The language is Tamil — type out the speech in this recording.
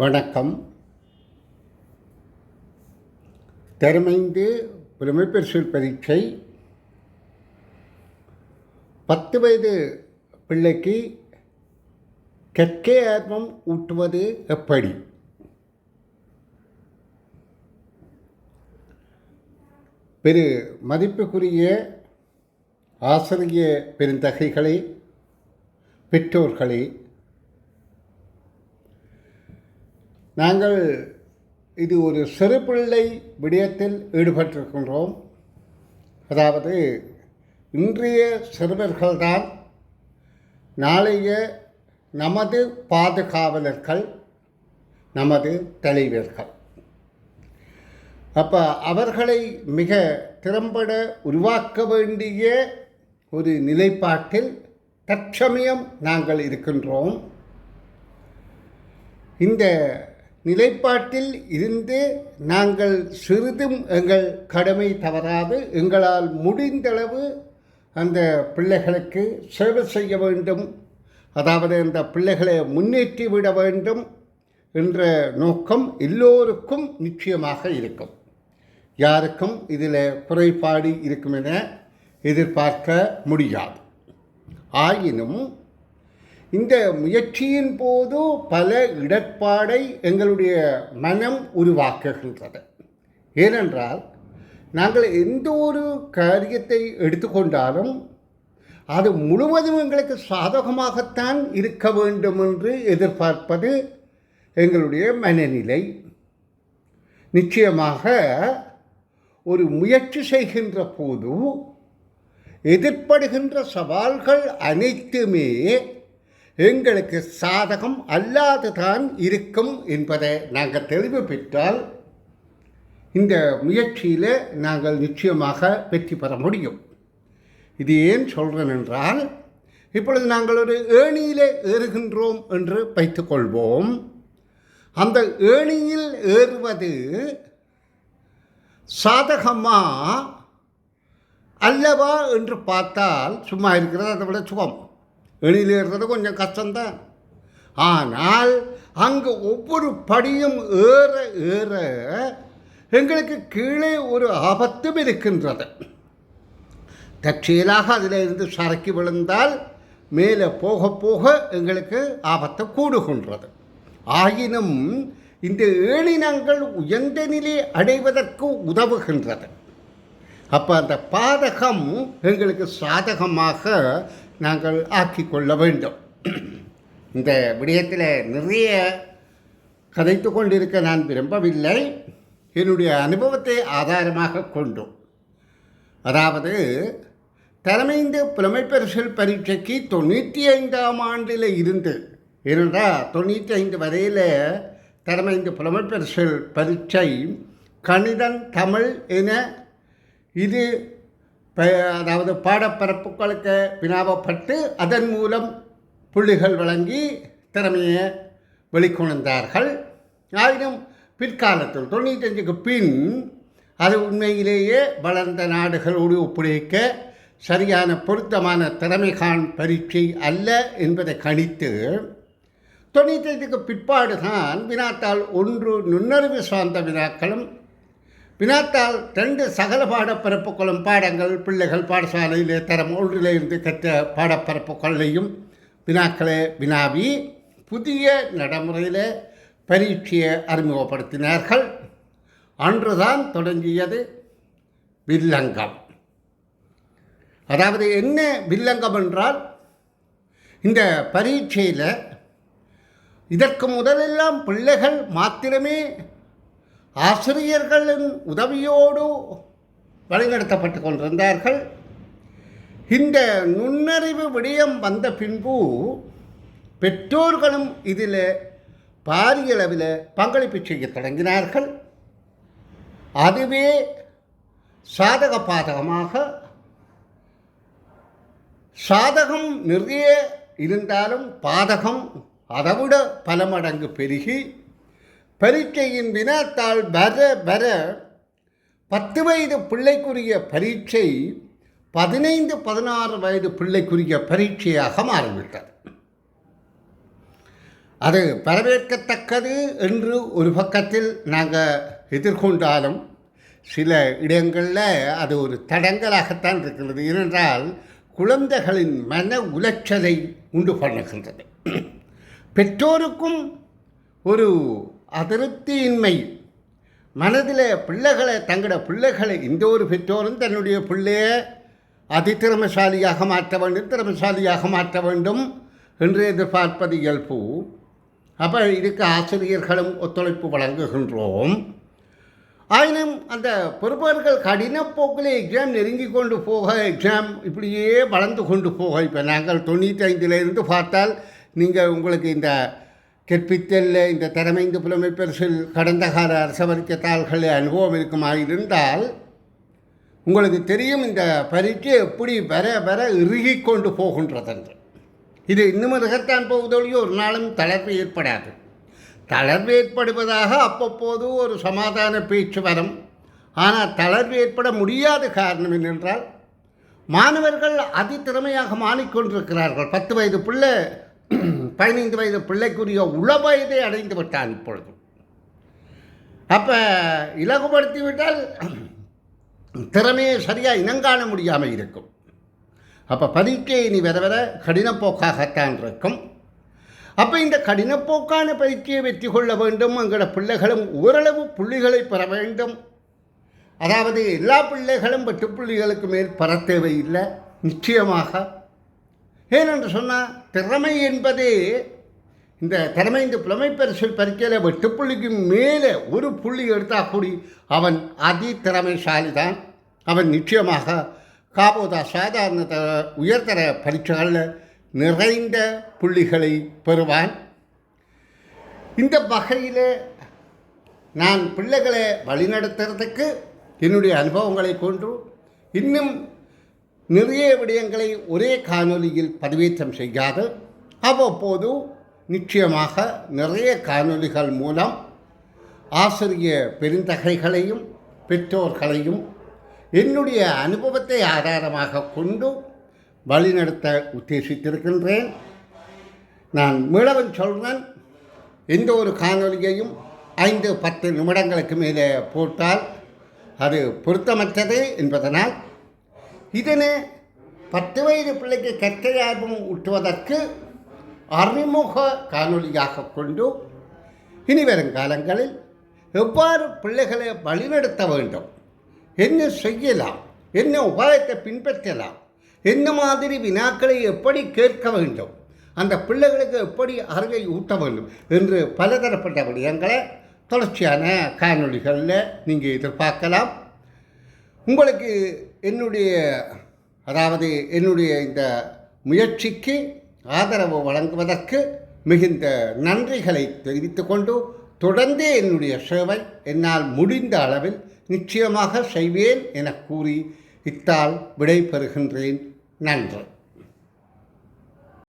வணக்கம். தரமைந்து புலமைப்பரிசில் பரீட்சை 10 வயது பிள்ளைக்கு கற்கை ஆர்வம் ஊட்டுவது எப்படி? பெரு மதிப்புக்குரிய ஆசிரிய பெருந்தகைகளே, பெற்றோர்களே, நாங்கள் இது ஒரு சிறு பிள்ளை விடயத்தில் ஈடுபட்டிருக்கின்றோம். அதாவது இன்றைய சிறுவர்கள்தான் நாளைய நமது பாதுகாவலர்கள், நமது தலைவர்கள். அப்போ அவர்களை மிக திறம்பட உருவாக்க வேண்டிய ஒரு நிலைப்பாட்டில் தற்சமயம் நாங்கள் இருக்கின்றோம். இந்த நிலைப்பாட்டில் இருந்து நாங்கள் சிறிதும் எங்கள் கடமை தவறாது எங்களால் முடிந்தளவு அந்த பிள்ளைகளுக்கு சேவை செய்ய வேண்டும், அதாவது அந்த பிள்ளைகளை முன்னேற்றி விட வேண்டும் என்ற நோக்கம் எல்லோருக்கும் நிச்சயமாக இருக்கும். யாருக்கும் இதில் குறைபாடு இருக்கும் என எதிர்பார்க்க முடியாது. ஆயினும் இந்த முயற்சியின் போது பல இடர்பாடை எங்களுடைய மனம் உருவாக்குகின்றது. ஏனென்றால் நாங்கள் எந்த ஒரு காரியத்தை எடுத்துக்கொண்டாலும் அது முழுவதும் எங்களுக்கு சாதகமாகத்தான் இருக்க வேண்டும் என்று எதிர்பார்ப்பது எங்களுடைய மனநிலை. நிச்சயமாக ஒரு முயற்சி செய்கின்ற போது எதிர்ப்படுகின்ற சவால்கள் அனைத்துமே எங்களுக்கு சாதகம் அல்லாதுதான் இருக்கும் என்பதை நாங்கள் தெளிவு பெற்றால் இந்த முயற்சியில் நாங்கள் நிச்சயமாக வெற்றி பெற முடியும். இது ஏன் சொல்கிறேன் என்றால், இப்பொழுது நாங்கள் ஒரு ஏணியில் ஏறுகின்றோம் என்று வைத்துக்கொள்வோம். அந்த ஏணியில் ஏறுவது சாதகமா அல்லவா என்று பார்த்தால் சும்மா இருக்கிறது அதை விட சுகம். எணியில் ஏறுறது கொஞ்சம் கஷ்டம்தான். ஆனால் அங்கு ஒவ்வொரு படியும் ஏற ஏற எங்களுக்கு கீழே ஒரு ஆபத்தும் இருக்கின்றது. தற்செயலாக அதில் இருந்து சறுக்கி விழுந்தால் மேலே போக போக எங்களுக்கு ஆபத்து கூடுகின்றது. ஆயினும் இந்த ஏணினங்கள் உயர்ந்த நிலை அடைவதற்கு உதவுகின்றது. அப்போ அந்த பாதகம் எங்களுக்கு சாதகமாக நாங்கள் ஆக்கிக்கொள்ள வேண்டும். இந்த விடயத்தில் நிறைய கதைத்து கொண்டிருக்க நான் விரும்பவில்லை. என்னுடைய அனுபவத்தை ஆதாரமாக கொண்டும், அதாவது தலைமைந்து புலமைப்பரிசில் பரீட்சைக்கு 95ஆம் ஆண்டில் இருந்து, ஏனென்றால் 95 வரையில் தலைமைந்து புலமைப்பரிசில் பரீட்சை கணிதம், தமிழ் என இது அதாவது பாடப்பரப்புகளுக்கு வினாவப்பட்டு அதன் மூலம் புள்ளிகள் வழங்கி திறமையை வெளிக்கொணர்ந்தார்கள். ஆயினும் பிற்காலத்தில் 95க்கு பின் அது உண்மையிலேயே வளர்ந்த நாடுகளோடு ஒப்படைக்க சரியான பொருத்தமான திறமைகாண் பரீட்சை அல்ல என்பதை கணித்து 95க்கு பிற்பாடு தான் வினாத்தாள் 1 நுண்ணறிவு சார்ந்த வினாக்களும், வினாத்தால் 2 சகல பாடப்பரப்புகளும் பாடங்கள் பிள்ளைகள் பாடசாலையில் தரம் 1 இருந்து கற்ற பாடப்பரப்புகளையும் வினாக்களை வினாவி புதிய நடைமுறையில் பரீட்சையை அறிமுகப்படுத்தினார்கள். அன்றுதான் தொடங்கியது வில்லங்கம். அதாவது என்ன வில்லங்கம் என்றால், இந்த பரீட்சையில் இதற்கு முதலெல்லாம் பிள்ளைகள் மாத்திரமே ஆசிரியர்களின் உதவியோடு வழிநடத்தப்பட்டு கொண்டிருந்தார்கள். இந்த நுண்ணறிவு விடயம் வந்த பின்பு பெற்றோர்களும் இதில் பாரிய அளவில் பங்களிப்பு செய்ய தொடங்கினார்கள். அதுவே சாதக பாதகமாக, சாதகம் நிறைய இருந்தாலும் பாதகம் அதைவிட பல மடங்கு பெருகி பரீட்சையின் வினாத்தாள் வர வர 10 வயது பிள்ளைக்குரிய பரீட்சை 15-16 வயது பிள்ளைக்குரிய பரீட்சையாக மாறிவிட்டது. அது வரவேற்கத்தக்கது என்று ஒரு பக்கத்தில் நாங்கள் எதிர்கொண்டாலும் சில இடங்களில் அது ஒரு தடங்கலாகத்தான் இருக்கிறது. ஏனென்றால் குழந்தைகளின் மன உளைச்சலை உண்டு பண்ணுகின்றது. பெற்றோருக்கும் ஒரு அதிருப்தியின்மை மனதில் தங்களோட பிள்ளைகளை இந்த ஒரு பெற்றோரும் தன்னுடைய பிள்ளையை திறமைசாலியாக மாற்ற வேண்டும் என்று எதிர்பார்ப்பது இயல்பு. அப்போ இதுக்கு ஆசிரியர்களும் ஒத்துழைப்பு வழங்குகின்றோம். ஆயினும் அந்த பொறுப்பவர்கள் கடின போக்கில் எக்ஸாம் நெருங்கி கொண்டு போக, எக்ஸாம் இப்படியே வளர்ந்து கொண்டு போக, இப்போ நாங்கள் 95 பார்த்தால் நீங்கள் உங்களுக்கு இந்த கற்பித்தலில் இந்த திறமைந்து புலமை பரிசில் கடந்த கால அரசவரிக்க தாள்களில் அனுபவம் இருக்குமாயிருந்தால் உங்களுக்கு தெரியும் இந்த பரீட்சை எப்படி வர இறுகி கொண்டு போகின்றதென்று. இது இன்னும் இருக்கத்தான் போவதொழிய ஒரு நாளும் தளர்வு ஏற்படாது. தளர்வு ஏற்படுவதாக அப்பப்போது ஒரு சமாதான பேச்சு வரும். ஆனால் தளர்வு ஏற்பட முடியாத காரணம் என்னென்றால் மாணவர்கள் திறமையாக மாறிக்கொண்டிருக்கிறார்கள். 10 வயது பிள்ளை 15 வயது பிள்ளைக்குரிய வயதை அடைந்து விட்டான் இப்பொழுது. அப்போ இலகுபடுத்தி விட்டால் திறமையை சரியாக இனங்காண முடியாமல் இருக்கும். அப்போ பரீட்சை இனி வர கடினப்போக்காகத்தான் இருக்கும். அப்போ இந்த கடினப்போக்கான பரீட்சையை வெற்றி கொள்ள வேண்டும். எங்களோட பிள்ளைகளும் ஓரளவு புள்ளிகளை பெற வேண்டும். அதாவது எல்லா பிள்ளைகளும் 8 புள்ளிகளுக்கு மேல் பெற தேவையில்லை நிச்சயமாக. ஏனென்று சொன்னால் திறமை என்பதே இந்த திறமை இந்த புலமை பரிசில் பரீட்சையில் 8 புள்ளிக்கு மேலே ஒரு புள்ளி எடுத்தால் கூடி அவன் திறமைசாலி தான். அவன் நிச்சயமாக காபோதா சாதாரண உயர்தர பரீட்சைகளில் நிறைந்த புள்ளிகளை பெறுவான். இந்த வகையில் நான் பிள்ளைகளை வழிநடத்துறதுக்கு என்னுடைய அனுபவங்களை கொண்டு இன்னும் நிறைய விடயங்களை ஒரே காணொலியில் பதிவேற்றம் செய்யாது அவ்வப்போது நிச்சயமாக நிறைய காணொலிகள் மூலம் ஆசிரிய பெருந்தகைகளையும் பெற்றோர்களையும் என்னுடைய அனுபவத்தை ஆதாரமாக கொண்டு வழிநடத்த உத்தேசித்திருக்கின்றேன். நான் மீளவன் சொல்கிறேன், எந்த ஒரு காணொலியையும் 5-10 நிமிடங்களுக்கு மேலே போட்டால் அது பொருத்தமற்றது என்பதனால் இதனை 10 வயது பிள்ளைக்கு கற்கை ஆர்வம் ஊட்டுவதற்கு அறிமுக காணொலியாக கொண்டு இனி வரும் காலங்களில் எவ்வாறு பிள்ளைகளை வழிநடத்த வேண்டும், என்ன செய்யலாம், என்ன உபாயத்தை பின்பற்றலாம், என்ன மாதிரி வினாக்களை எப்படி கேட்க வேண்டும், அந்த பிள்ளைகளுக்கு எப்படி அறிவை ஊட்ட வேண்டும் என்று பலதரப்பட்ட விடயங்களை தொடர்ச்சியான காணொலிகளில் நீங்கள் எதிர்பார்க்கலாம். உங்களுக்கு என்னுடைய இந்த முயற்சிக்கு ஆதரவு வழங்குவதற்கு மிகுந்த நன்றிகளை தெரிவித்து கொண்டு தொடர்ந்து என்னுடைய சேவை என்னால் முடிந்த அளவில் நிச்சயமாக செய்வேன் என கூறி இத்தால் விடை பெறுகின்றேன். நன்றி.